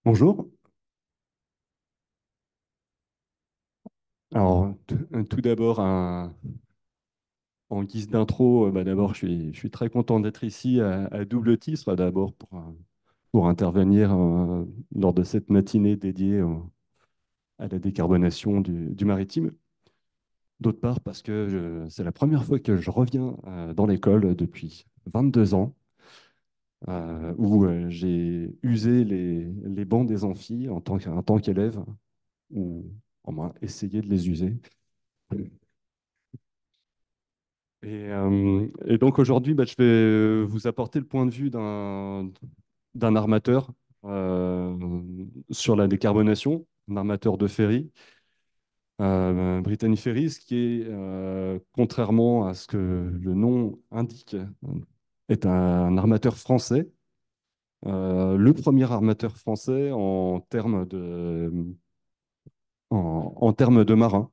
Bonjour. Alors, tout d'abord, en guise d'intro, d'abord, je suis très content d'être ici à double titre. D'abord, pour intervenir lors de cette matinée dédiée à la décarbonation du maritime. D'autre part, parce que c'est la première fois que je reviens dans l'école depuis 22 ans, où j'ai usé les bancs des amphis en tant qu'élève, ou au moins essayé de les user. Et donc aujourd'hui, je vais vous apporter le point de vue d'un armateur euh, sur la décarbonation, un armateur de ferry, Brittany Ferries, qui est, contrairement à ce que le nom indique, est un armateur français, le premier armateur français en termes de marins,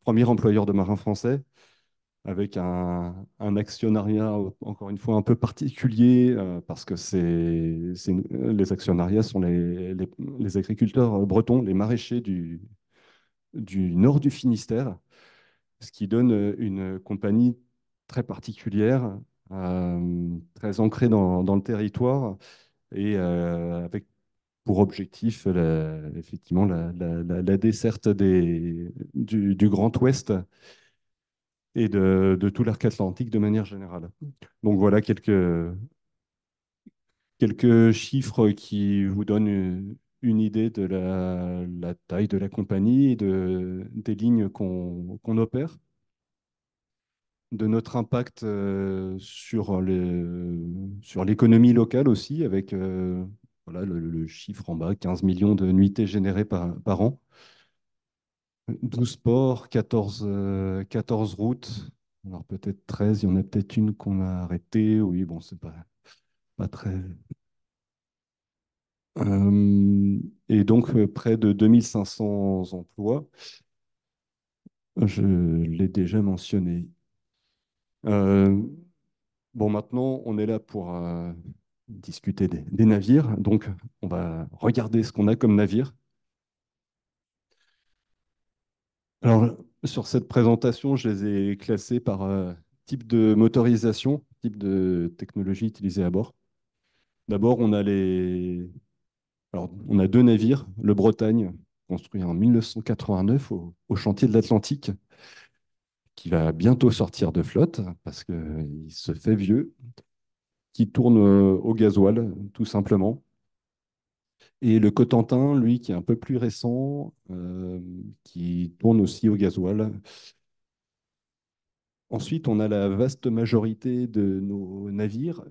premier employeur de marins français avec un actionnariat, encore une fois, un peu particulier, parce que les actionnariats sont les agriculteurs bretons, les maraîchers du nord du Finistère, ce qui donne une compagnie très particulière, très ancrée dans le territoire, et avec pour objectif, effectivement, la desserte du Grand Ouest et de tout l'arc atlantique de manière générale. Donc voilà quelques chiffres qui vous donnent une idée de la taille de la compagnie et des lignes qu'on opère, de notre impact sur l'économie locale aussi, avec voilà, le chiffre en bas, 15 millions de nuitées générées par an, 12 ports, 14 routes. Alors peut-être 13, il y en a peut-être une qu'on a arrêtée. Oui, bon, c'est pas très. Et donc près de 2500 emplois, je l'ai déjà mentionné. Euh, bon, maintenant, on est là pour discuter des navires. Donc, on va regarder ce qu'on a comme navire. Alors, sur cette présentation, je les ai classés par type de motorisation, type de technologie utilisée à bord. D'abord, on a deux navires. Le Bretagne, construit en 1989 au chantier de l'Atlantique, qui va bientôt sortir de flotte parce qu'il se fait vieux, qui tourne au gasoil, tout simplement. Et le Cotentin, lui, qui est un peu plus récent, qui tourne aussi au gasoil. Ensuite, on a la vaste majorité de nos navires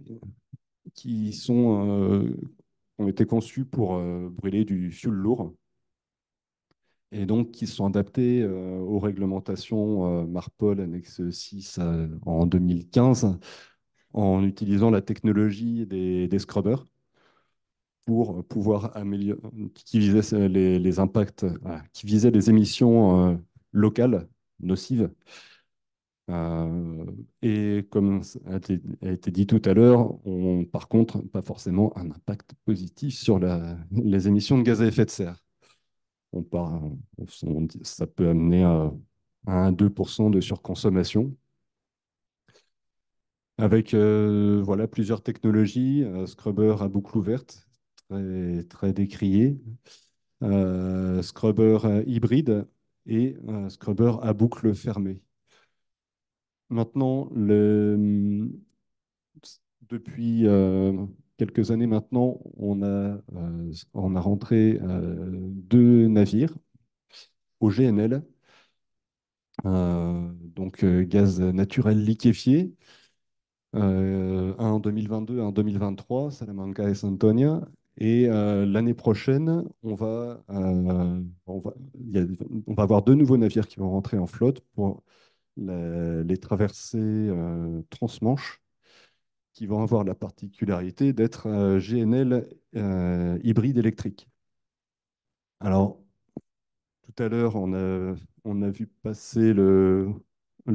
qui ont été conçus pour brûler du fioul lourd et donc qui sont adaptés aux réglementations MARPOL annexe 6 en 2015 en utilisant la technologie des scrubbers pour pouvoir améliorer, qui visait les impacts, qui visait les émissions locales nocives. Et comme ça a été dit tout à l'heure, par contre, pas forcément un impact positif sur les émissions de gaz à effet de serre. On part, Ça peut amener à 1-2% de surconsommation, avec voilà, plusieurs technologies, scrubber à boucle ouverte, très décrié, scrubber hybride et scrubber à boucle fermée. Maintenant, depuis quelques années maintenant, on a rentré deux navires au GNL, donc gaz naturel liquéfié, un en 2022, un en 2023, Salamanca et Santonia. Et l'année prochaine, on va avoir deux nouveaux navires qui vont rentrer en flotte pour les traversées transmanche, qui vont avoir la particularité d'être GNL hybride électrique. Alors, tout à l'heure, on a vu passer le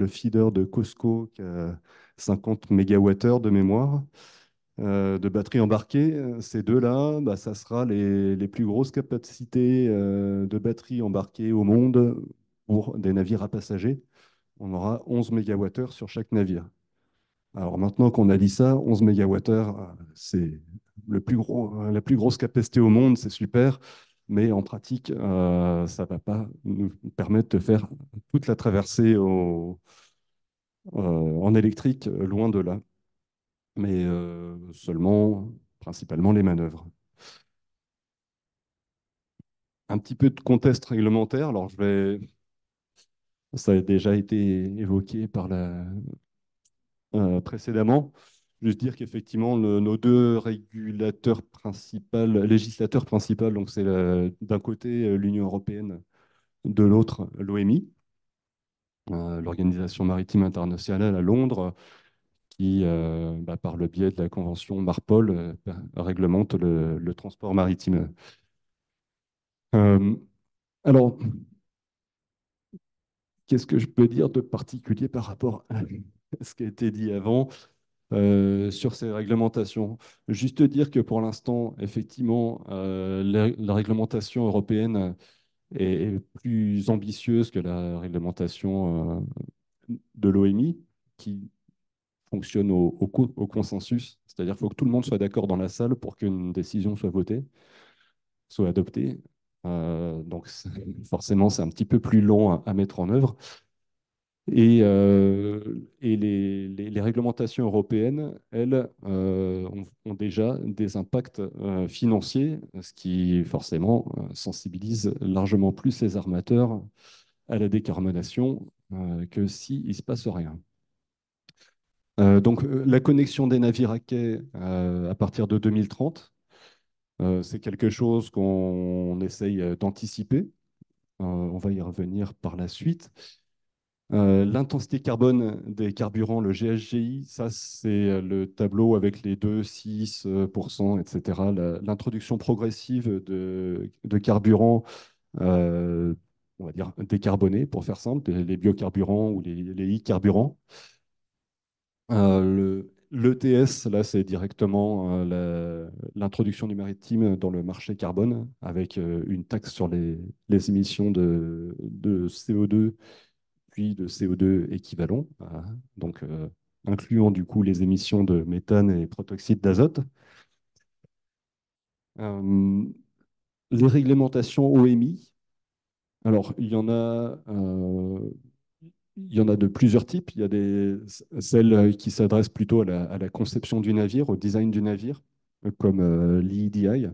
feeder de Costco qui a 50 mégawattheures de mémoire. de batteries embarquées. Ces deux-là, bah, ça sera les plus grosses capacités de batteries embarquées au monde pour des navires à passagers. On aura 11 mégawattheures sur chaque navire. Alors maintenant qu'on a dit ça, 11 mégawattheures, c'est la plus grosse capacité au monde, c'est super, mais en pratique, ça ne va pas nous permettre de faire toute la traversée en électrique, loin de là, mais seulement, principalement les manœuvres. Un petit peu de contexte réglementaire, alors ça a déjà été évoqué précédemment. Juste dire qu'effectivement, nos deux régulateurs principaux, législateurs principaux, donc c'est d'un côté l'Union européenne, de l'autre l'OMI, l'Organisation maritime internationale à Londres, qui, bah, par le biais de la convention MARPOL, réglemente le transport maritime. Euh, alors, qu'est-ce que je peux dire de particulier par rapport à ce qui a été dit avant sur ces réglementations? Juste dire que pour l'instant, effectivement, la réglementation européenne est plus ambitieuse que la réglementation de l'OMI, qui fonctionne au consensus. C'est-à-dire qu'il faut que tout le monde soit d'accord dans la salle pour qu'une décision soit votée, soit adoptée. Donc forcément, c'est un petit peu plus long à mettre en œuvre. Et les réglementations européennes, elles, ont déjà des impacts financiers, ce qui forcément sensibilise largement plus les armateurs à la décarbonation que s'il ne se passe rien. Donc la connexion des navires à quai à partir de 2030, c'est quelque chose qu'on essaye d'anticiper. On va y revenir par la suite. L'intensité carbone des carburants, le GHGI, ça c'est le tableau avec les 2, 6%, etc. L'introduction progressive de carburants, euh, on va dire décarbonés, pour faire simple, les biocarburants ou les e-carburants. L'ETS, là, c'est directement l'introduction du maritime dans le marché carbone, avec une taxe sur les émissions de CO2 puis de CO2 équivalent, donc incluant du coup les émissions de méthane et protoxyde d'azote. Euh, les réglementations OMI, alors il y en a de plusieurs types. Il y a celles qui s'adressent plutôt à la conception du navire, au design du navire, comme l'EEDI.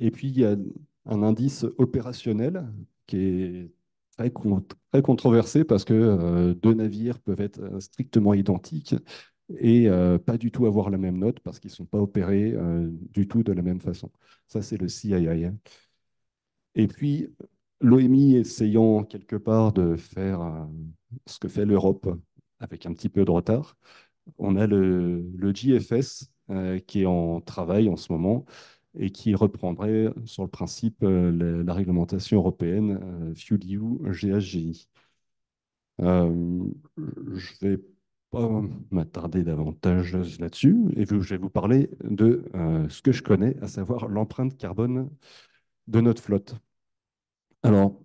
Et puis, il y a un indice opérationnel qui est très controversé parce que deux navires peuvent être strictement identiques et pas du tout avoir la même note parce qu'ils ne sont pas opérés du tout de la même façon. Ça, c'est le CII. Et puis, l'OMI essayant quelque part de faire ce que fait l'Europe avec un petit peu de retard, on a le GFS qui est en travail en ce moment et qui reprendrait sur le principe la réglementation européenne FuelEU GHGI. Euh, je ne vais pas m'attarder davantage là-dessus et je vais vous parler de ce que je connais, à savoir l'empreinte carbone de notre flotte. Alors,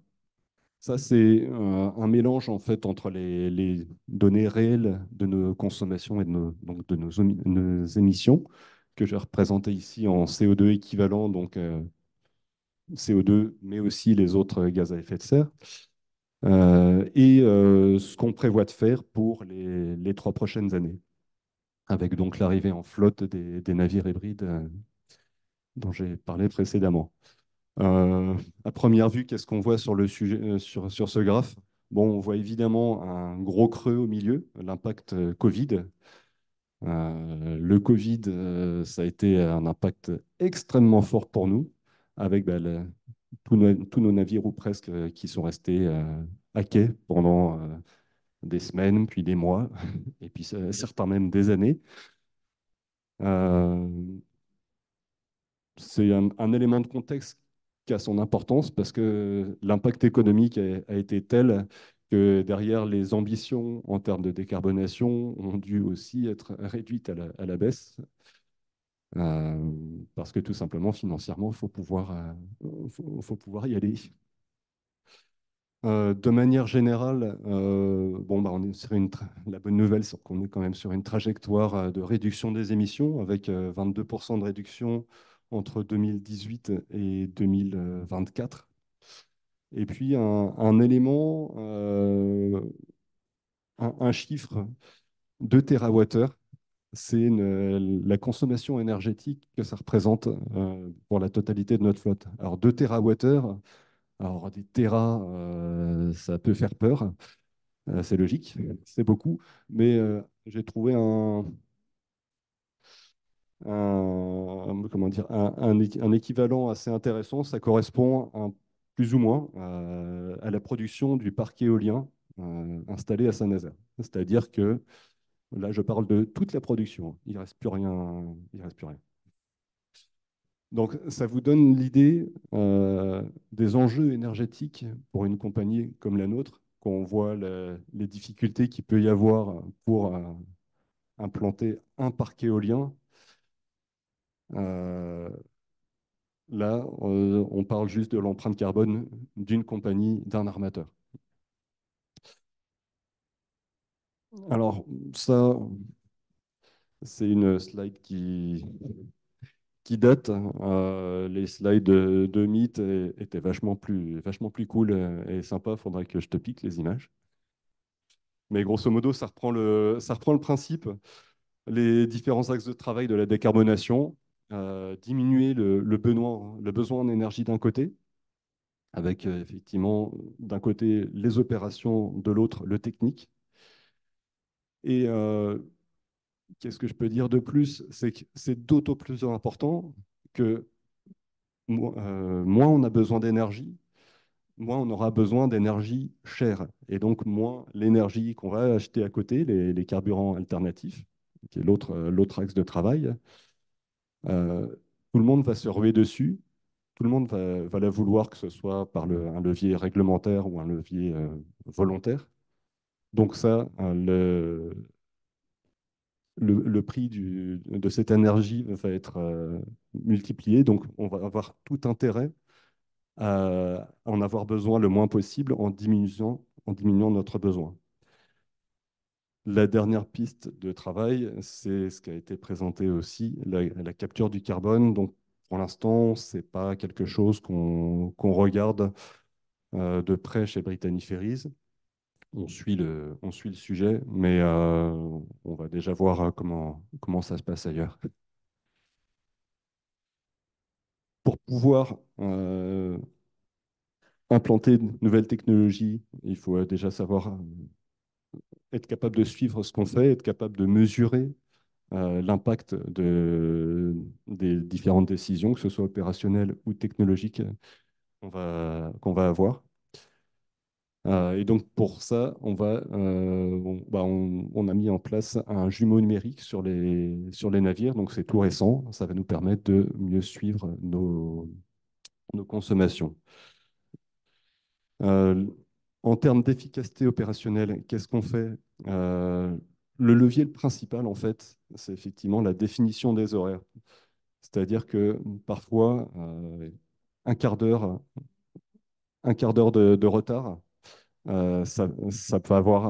ça, c'est un mélange en fait entre les données réelles de nos consommations et donc de nos émissions, que j'ai représenté ici en CO2 équivalent, donc CO2, mais aussi les autres gaz à effet de serre, et ce qu'on prévoit de faire pour les 3 prochaines années, avec donc l'arrivée en flotte des navires hybrides dont j'ai parlé précédemment. À première vue, qu'est-ce qu'on voit sur le sujet, sur ce graphe? Bon, on voit évidemment un gros creux au milieu, l'impact Covid. Le Covid, ça a été un impact extrêmement fort pour nous, avec bah, tous nos navires ou presque qui sont restés à quai pendant des semaines, puis des mois, et puis certains même des années. Euh, c'est un élément de contexte qui a son importance parce que l'impact économique a été tel que derrière les ambitions en termes de décarbonation ont dû aussi être réduites à la baisse, parce que tout simplement, financièrement, faut pouvoir y aller. De manière générale, bon, bah, on est sur la bonne nouvelle, c'est qu'on est quand même sur une trajectoire de réduction des émissions, avec 22% de réduction entre 2018 et 2024. Et puis un élément, un chiffre, 2 TWh, c'est la consommation énergétique que ça représente pour la totalité de notre flotte. Alors 2 TWh, alors des terras, ça peut faire peur. C'est logique, c'est beaucoup, mais j'ai trouvé comment dire, un équivalent assez intéressant. Ça correspond plus ou moins à la production du parc éolien installé à Saint-Nazaire. C'est-à-dire que là, je parle de toute la production. Il ne reste plus rien. Il reste plus rien. Donc, ça vous donne l'idée des enjeux énergétiques pour une compagnie comme la nôtre, quand on voit les difficultés qu'il peut y avoir pour implanter un parc éolien. Euh, Là, on parle juste de l'empreinte carbone d'une compagnie, d'un armateur. Alors, ça, c'est une slide qui date. Les slides de Meet étaient vachement plus cool et sympa. Il faudrait que je te pique les images. Mais grosso modo, ça reprend le principe, les différents axes de travail de la décarbonation, diminuer le besoin en énergie d'un côté, avec effectivement d'un côté les opérations, de l'autre le technique. Et qu'est-ce que je peux dire de plus? C'est que c'est d'autant plus important que moins on a besoin d'énergie, moins on aura besoin d'énergie chère. Et donc moins l'énergie qu'on va acheter à côté, les carburants alternatifs, qui est l'autre axe de travail, euh, tout le monde va se ruer dessus. Tout le monde va la vouloir, que ce soit par un levier réglementaire ou un levier volontaire. Donc ça, le prix de cette énergie va être multiplié. Donc on va avoir tout intérêt à en avoir besoin le moins possible en diminuant notre besoin. La dernière piste de travail, c'est ce qui a été présenté aussi, la capture du carbone. Donc pour l'instant, ce n'est pas quelque chose qu'on regarde de près chez Brittany Ferries. On suit le sujet, mais on va déjà voir comment ça se passe ailleurs. Pour pouvoir implanter de nouvelles technologies, il faut déjà savoir être capable de suivre ce qu'on fait, être capable de mesurer l'impact des différentes décisions, que ce soit opérationnelles ou technologiques, qu'on va avoir. Et donc pour ça, on a mis en place un jumeau numérique sur les navires. Donc c'est tout récent. Ça va nous permettre de mieux suivre nos consommations. Euh, En termes d'efficacité opérationnelle, qu'est-ce qu'on fait? Euh, le levier principal, en fait, c'est effectivement la définition des horaires. C'est-à-dire que parfois, un quart d'heure de retard, ça peut avoir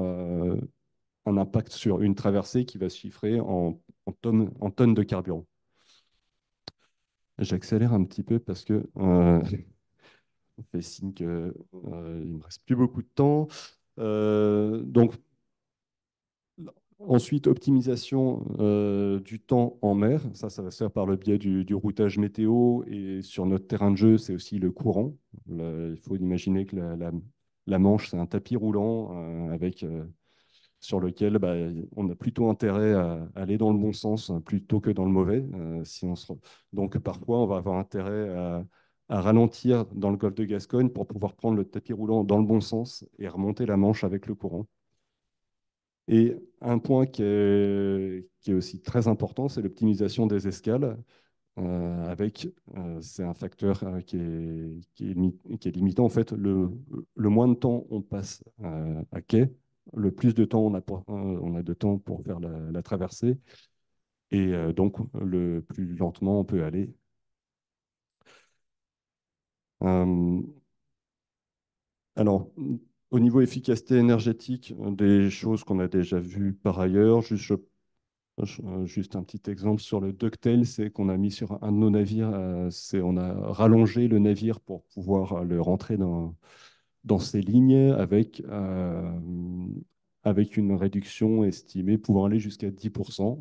un impact sur une traversée qui va se chiffrer en tonnes de carburant. J'accélère un petit peu parce que on fait signe qu'il ne me reste plus beaucoup de temps. Donc, ensuite, optimisation du temps en mer. Ça va se faire par le biais du routage météo. Et sur notre terrain de jeu, c'est aussi le courant. Il faut imaginer que la Manche, c'est un tapis roulant sur lequel bah, on a plutôt intérêt à aller dans le bon sens plutôt que dans le mauvais. Donc parfois, on va avoir intérêt à ralentir dans le golfe de Gascogne pour pouvoir prendre le tapis roulant dans le bon sens et remonter la Manche avec le courant. Et un point qui est aussi très important, c'est l'optimisation des escales. c'est un facteur qui est limitant. En fait, le moins de temps on passe à quai, le plus de temps on a de temps pour faire la traversée, et donc le plus lentement on peut aller. Euh, alors, au niveau efficacité énergétique, des choses qu'on a déjà vues par ailleurs, juste un petit exemple sur le ducktail, c'est qu'on a mis sur un de nos navires, on a rallongé le navire pour pouvoir le rentrer dans ces lignes avec une réduction estimée pouvant aller jusqu'à 10%.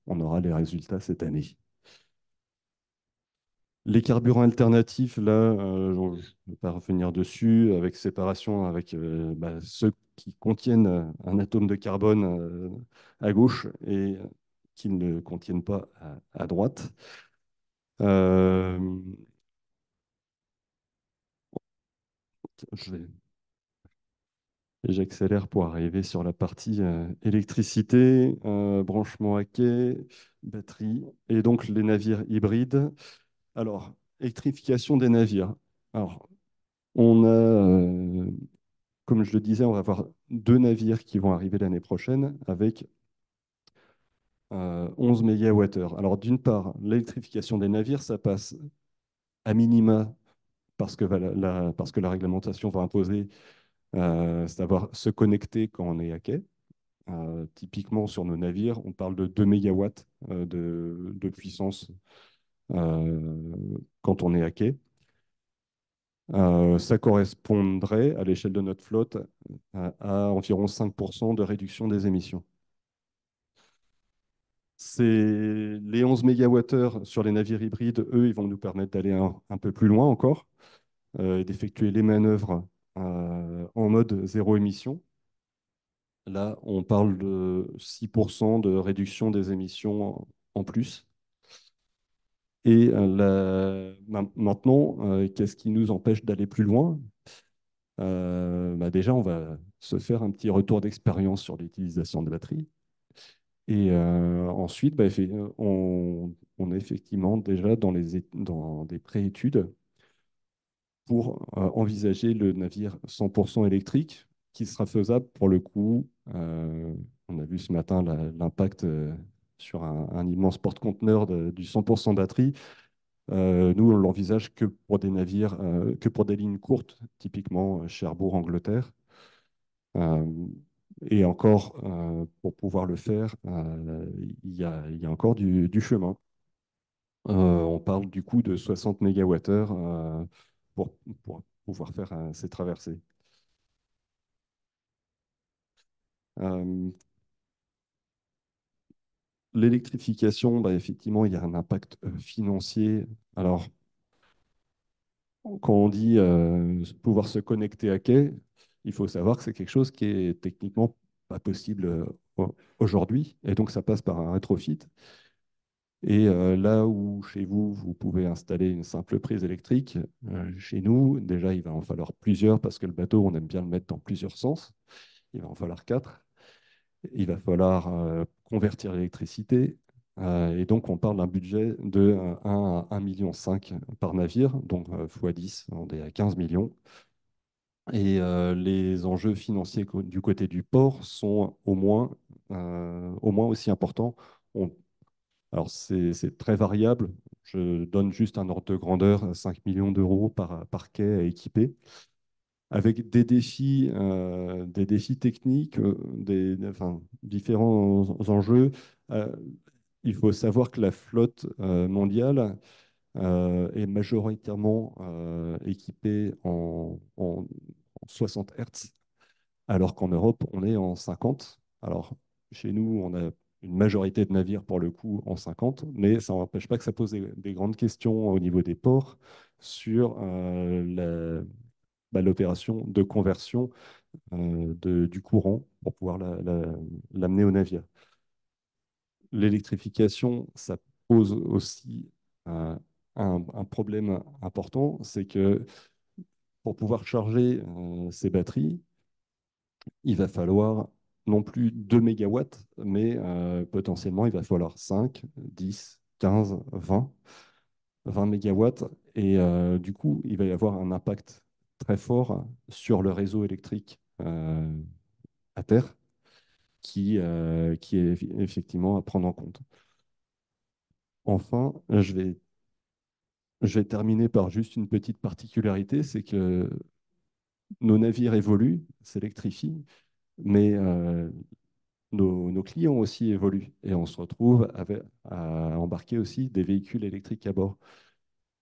On aura les résultats cette année. Les carburants alternatifs, là, je ne vais pas revenir dessus, avec séparation avec ceux qui contiennent un atome de carbone à gauche et qui ne le contiennent pas à droite. Euh, je vais- J'accélère pour arriver sur la partie électricité, branchement à quai, batterie, et donc les navires hybrides. Alors, électrification des navires. Alors, on a comme je le disais, on va avoir deux navires qui vont arriver l'année prochaine avec 11 mégawattheures. Alors, d'une part, l'électrification des navires, ça passe à minima parce que la réglementation va imposer, savoir se connecter quand on est à quai. Typiquement, sur nos navires, on parle de 2 mégawatts de puissance euh, quand on est à quai. Ça correspondrait à l'échelle de notre flotte à environ 5% de réduction des émissions. C'est les 11 mégawattheures sur les navires hybrides, eux, ils vont nous permettre d'aller un peu plus loin encore, et d'effectuer les manœuvres en mode zéro émission. Là, on parle de 6% de réduction des émissions en plus. Et maintenant, qu'est-ce qui nous empêche d'aller plus loin? Déjà, on va se faire un petit retour d'expérience sur l'utilisation de batteries. Et ensuite, on est effectivement déjà dans des préétudes pour envisager le navire 100% électrique, qui sera faisable pour le coup. On a vu ce matin l'impact sur un immense porte-conteneur du 100% batterie. Nous, on l'envisage que pour des navires, que pour des lignes courtes, typiquement Cherbourg, Angleterre. Euh, et encore, pour pouvoir le faire, il y a encore du chemin. On parle du coup de 60 mégawattheures pour, pour pouvoir faire ces traversées. Euh, L'électrification, effectivement, il y a un impact financier. Alors, quand on dit pouvoir se connecter à quai, il faut savoir que c'est quelque chose qui est techniquement pas possible aujourd'hui. Et donc, ça passe par un rétrofit. Et là où chez vous, vous pouvez installer une simple prise électrique, chez nous, déjà, il va en falloir plusieurs parce que le bateau, on aime bien le mettre dans plusieurs sens. Il va en falloir quatre. Il va falloir convertir l'électricité. Et donc, on parle d'un budget de 1 à 1,5 million par navire, donc x 10, on est à 15 millions. Et les enjeux financiers du côté du port sont au moins aussi importants. On Alors, c'est très variable. Je donne juste un ordre de grandeur, 5 millions d'euros par quai à équiper, avec des défis techniques, enfin, différents enjeux. Euh, il faut savoir que la flotte mondiale est majoritairement équipée en 60 Hertz, alors qu'en Europe, on est en 50. Alors, chez nous, on a une majorité de navires pour le coup en 50, mais ça n'empêche pas que ça pose des grandes questions au niveau des ports sur l'opération de conversion du courant pour pouvoir l'amener au navire. L'électrification, ça pose aussi un problème important, c'est que pour pouvoir charger ces batteries, il va falloir non plus 2 mégawatts, mais potentiellement, il va falloir 5, 10. 15, 20 mégawatts. Et du coup, il va y avoir un impact très fort sur le réseau électrique à terre qui est effectivement à prendre en compte. Enfin, je vais terminer par juste une petite particularité, c'est que nos navires évoluent, s'électrifient, mais nos clients aussi évoluent et on se retrouve à embarquer aussi des véhicules électriques à bord.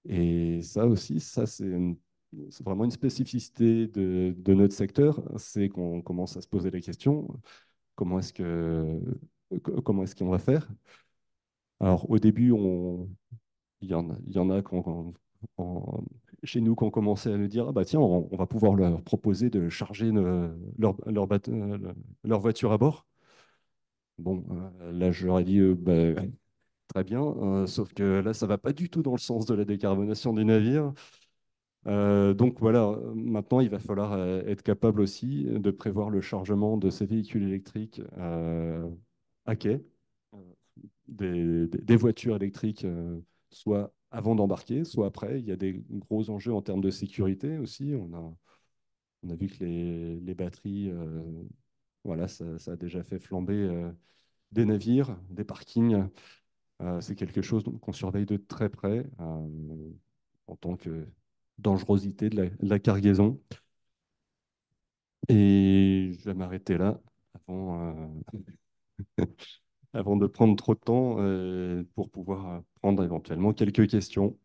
Et ça aussi, c'est vraiment une spécificité de notre secteur, c'est qu'on commence à se poser la question, comment est-ce comment est-ce qu'on va faire? Alors au début, il y en a chez nous qui ont commencé à nous dire, ah bah tiens, on va pouvoir leur proposer de charger leur voiture à bord. Bon, là, je leur ai dit, bah, très bien, sauf que là, ça va pas du tout dans le sens de la décarbonation du navire. Donc voilà, maintenant, il va falloir être capable aussi de prévoir le chargement de ces véhicules électriques à quai, euh, des voitures électriques, soit avant d'embarquer, soit après. Il y a des gros enjeux en termes de sécurité aussi. On a vu que les batteries, voilà, ça a déjà fait flamber des navires, des parkings. C'est quelque chose qu'on surveille de très près en tant que dangerosité de la cargaison. Et je vais m'arrêter là avant de prendre trop de temps pour pouvoir prendre éventuellement quelques questions.